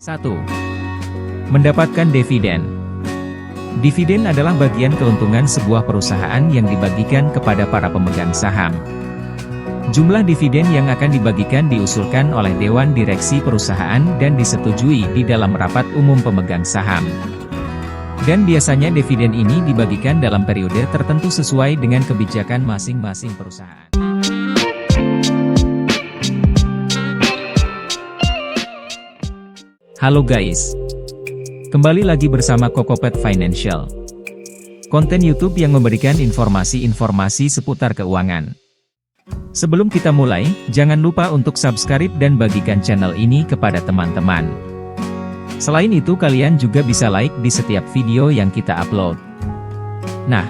1. Mendapatkan dividen. Dividen adalah bagian keuntungan sebuah perusahaan yang dibagikan kepada para pemegang saham. Jumlah dividen yang akan dibagikan diusulkan oleh Dewan Direksi perusahaan dan disetujui di dalam rapat umum pemegang saham. Dan biasanya dividen ini dibagikan dalam periode tertentu sesuai dengan kebijakan masing-masing perusahaan. Halo guys, kembali lagi bersama Kokopet Financial, konten YouTube yang memberikan informasi-informasi seputar keuangan. Sebelum kita mulai, jangan lupa untuk subscribe dan bagikan channel ini kepada teman-teman. Selain itu kalian juga bisa like di setiap video yang kita upload. Nah,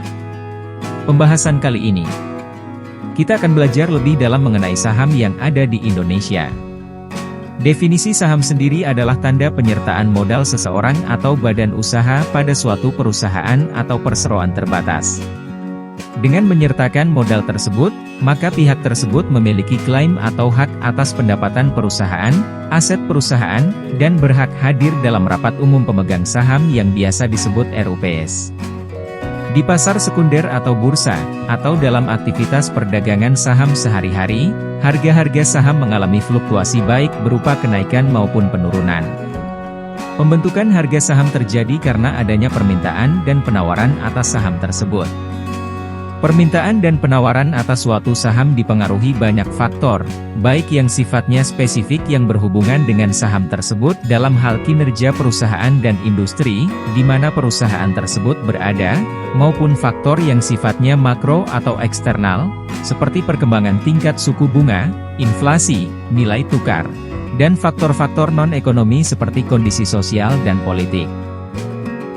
pembahasan kali ini, kita akan belajar lebih dalam mengenai saham yang ada di Indonesia. Definisi saham sendiri adalah tanda penyertaan modal seseorang atau badan usaha pada suatu perusahaan atau perseroan terbatas. Dengan menyertakan modal tersebut, maka pihak tersebut memiliki klaim atau hak atas pendapatan perusahaan, aset perusahaan, dan berhak hadir dalam rapat umum pemegang saham yang biasa disebut RUPS. Di pasar sekunder atau bursa, atau dalam aktivitas perdagangan saham sehari-hari, harga-harga saham mengalami fluktuasi baik berupa kenaikan maupun penurunan. Pembentukan harga saham terjadi karena adanya permintaan dan penawaran atas saham tersebut. Permintaan dan penawaran atas suatu saham dipengaruhi banyak faktor, baik yang sifatnya spesifik yang berhubungan dengan saham tersebut dalam hal kinerja perusahaan dan industri, di mana perusahaan tersebut berada, maupun faktor yang sifatnya makro atau eksternal, seperti perkembangan tingkat suku bunga, inflasi, nilai tukar, dan faktor-faktor non-ekonomi seperti kondisi sosial dan politik.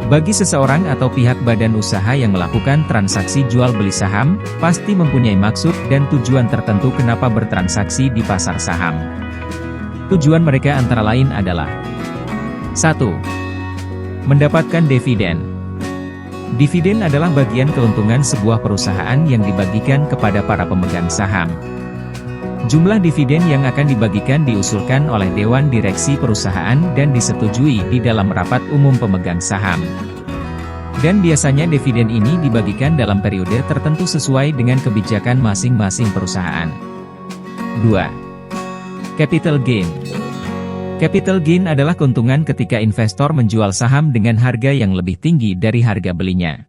Bagi seseorang atau pihak badan usaha yang melakukan transaksi jual-beli saham, pasti mempunyai maksud dan tujuan tertentu kenapa bertransaksi di pasar saham. Tujuan mereka antara lain adalah 1. Mendapatkan dividen. Dividen adalah bagian keuntungan sebuah perusahaan yang dibagikan kepada para pemegang saham. Jumlah dividen yang akan dibagikan diusulkan oleh Dewan Direksi perusahaan dan disetujui di dalam rapat umum pemegang saham. Dan biasanya dividen ini dibagikan dalam periode tertentu sesuai dengan kebijakan masing-masing perusahaan. 2. Capital gain. Capital gain adalah keuntungan ketika investor menjual saham dengan harga yang lebih tinggi dari harga belinya.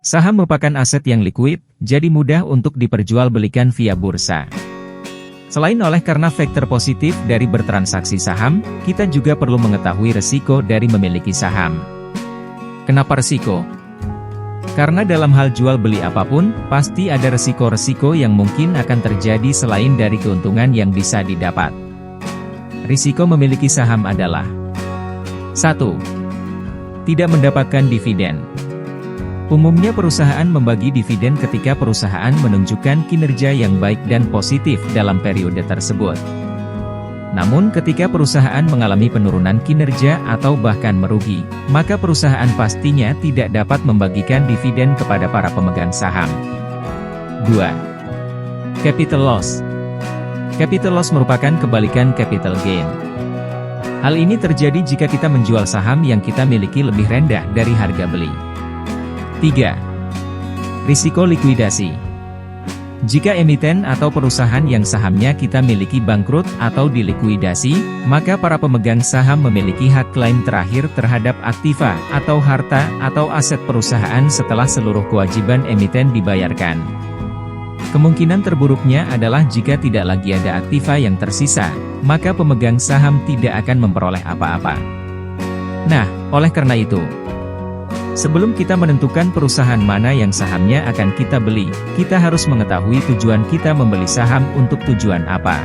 Saham merupakan aset yang liquid, jadi mudah untuk diperjualbelikan via bursa. Selain oleh karena faktor positif dari bertransaksi saham, kita juga perlu mengetahui resiko dari memiliki saham. Kenapa resiko? Karena dalam hal jual beli apapun, pasti ada resiko-resiko yang mungkin akan terjadi selain dari keuntungan yang bisa didapat. Risiko memiliki saham adalah 1. Tidak mendapatkan dividen. Umumnya perusahaan membagi dividen ketika perusahaan menunjukkan kinerja yang baik dan positif dalam periode tersebut. Namun ketika perusahaan mengalami penurunan kinerja atau bahkan merugi, maka perusahaan pastinya tidak dapat membagikan dividen kepada para pemegang saham. 2. Capital loss. Capital loss merupakan kebalikan capital gain. Hal ini terjadi jika kita menjual saham yang kita miliki lebih rendah dari harga beli. 3. Risiko likuidasi. Jika emiten atau perusahaan yang sahamnya kita miliki bangkrut atau dilikuidasi, maka para pemegang saham memiliki hak klaim terakhir terhadap aktiva atau harta atau aset perusahaan setelah seluruh kewajiban emiten dibayarkan. Kemungkinan terburuknya adalah jika tidak lagi ada aktiva yang tersisa, maka pemegang saham tidak akan memperoleh apa-apa. Nah, oleh karena itu, sebelum kita menentukan perusahaan mana yang sahamnya akan kita beli, kita harus mengetahui tujuan kita membeli saham untuk tujuan apa.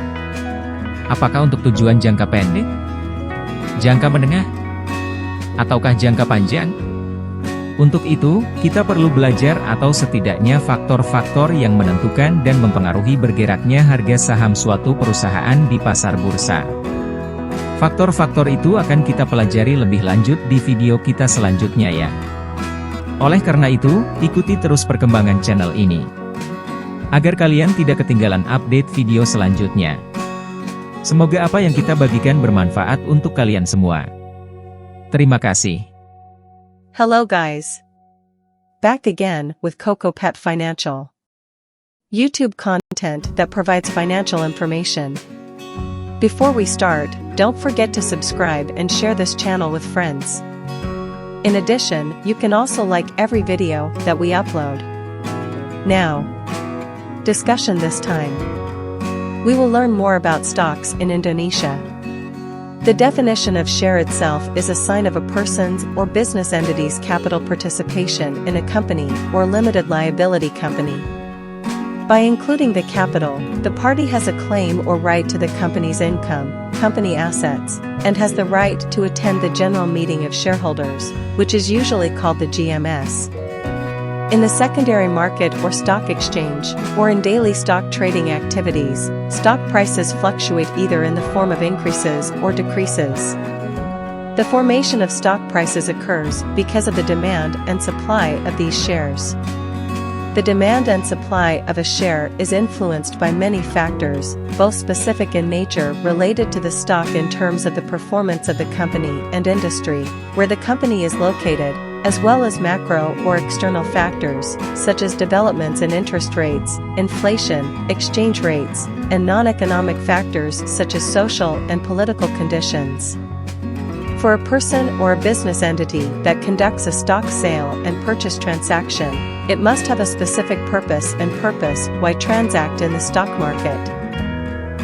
Apakah untuk tujuan jangka pendek, jangka menengah, ataukah jangka panjang? Untuk itu, kita perlu belajar atau setidaknya faktor-faktor yang menentukan dan mempengaruhi bergeraknya harga saham suatu perusahaan di pasar bursa. Faktor-faktor itu akan kita pelajari lebih lanjut di video kita selanjutnya ya. Oleh karena itu, ikuti terus perkembangan channel ini, agar kalian tidak ketinggalan update video selanjutnya. Semoga apa yang kita bagikan bermanfaat untuk kalian semua. Terima kasih. Hello guys. Back again with CocoPet Financial. YouTube content that provides financial information. Before we start, don't forget to subscribe and share this channel with friends. In addition, you can also like every video that we upload. Now, discussion this time. We will learn more about stocks in Indonesia. The definition of share itself is a sign of a person's or business entity's capital participation in a company or limited liability company. By including the capital, the party has a claim or right to the company's income, company assets, and has the right to attend the general meeting of shareholders, which is usually called the GMS. In the secondary market or stock exchange, or in daily stock trading activities, stock prices fluctuate either in the form of increases or decreases. The formation of stock prices occurs because of the demand and supply of these shares. The demand and supply of a share is influenced by many factors, both specific in nature related to the stock in terms of the performance of the company and industry, where the company is located, as well as macro or external factors, such as developments in interest rates, inflation, exchange rates, and non-economic factors such as social and political conditions. For a person or a business entity that conducts a stock sale and purchase transaction, it must have a specific purpose and purpose why transact in the stock market.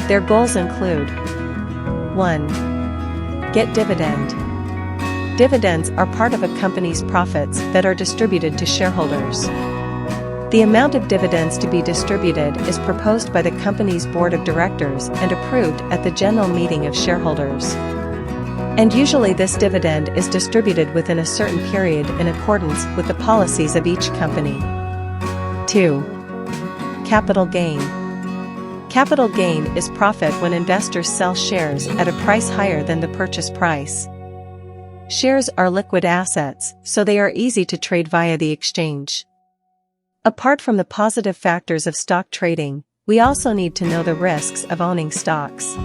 Their goals include 1. Get dividend. Dividends are part of a company's profits that are distributed to shareholders. The amount of dividends to be distributed is proposed by the company's board of directors and approved at the general meeting of shareholders. And usually this dividend is distributed within a certain period in accordance with the policies of each company. 2. Capital gain. Capital gain is profit when investors sell shares at a price higher than the purchase price. Shares are liquid assets, so they are easy to trade via the exchange. Apart from the positive factors of stock trading, we also need to know the risks of owning stocks.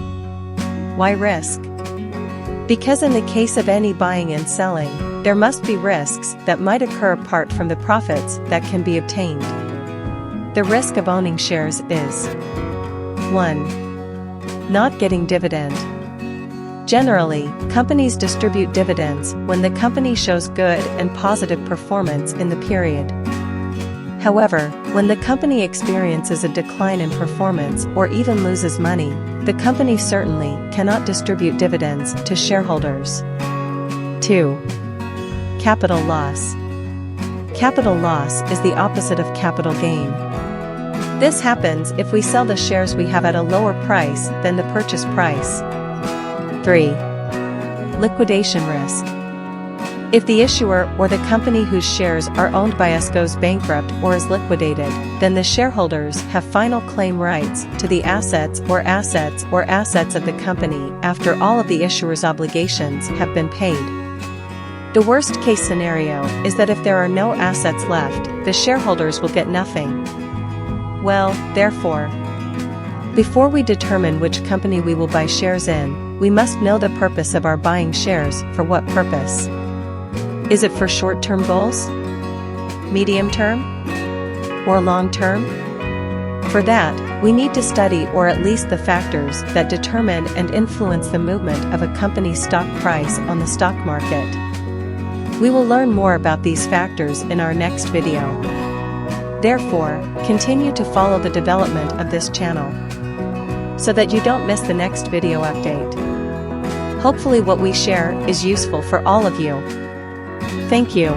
Why risk? Because in the case of any buying and selling, there must be risks that might occur apart from the profits that can be obtained. The risk of owning shares is 1. Not getting dividend. Generally, companies distribute dividends when the company shows good and positive performance in the period. However, when the company experiences a decline in performance or even loses money, the company certainly cannot distribute dividends to shareholders. 2. Capital loss. Capital loss is the opposite of capital gain. This happens if we sell the shares we have at a lower price than the purchase price. 3. Liquidation risk. If the issuer or the company whose shares are owned by us goes bankrupt or is liquidated, then the shareholders have final claim rights to the assets or assets of the company after all of the issuer's obligations have been paid. The worst case scenario is that if there are no assets left, the shareholders will get nothing. Well, therefore, before we determine which company we will buy shares in, we must know the purpose of our buying shares. For what purpose? Is it for short-term goals? Medium-term? Or long-term? For that, we need to study or at least the factors that determine and influence the movement of a company's stock price on the stock market. We will learn more about these factors in our next video. Therefore, continue to follow the development of this channel so that you don't miss the next video update. Hopefully what we share is useful for all of you. Thank you.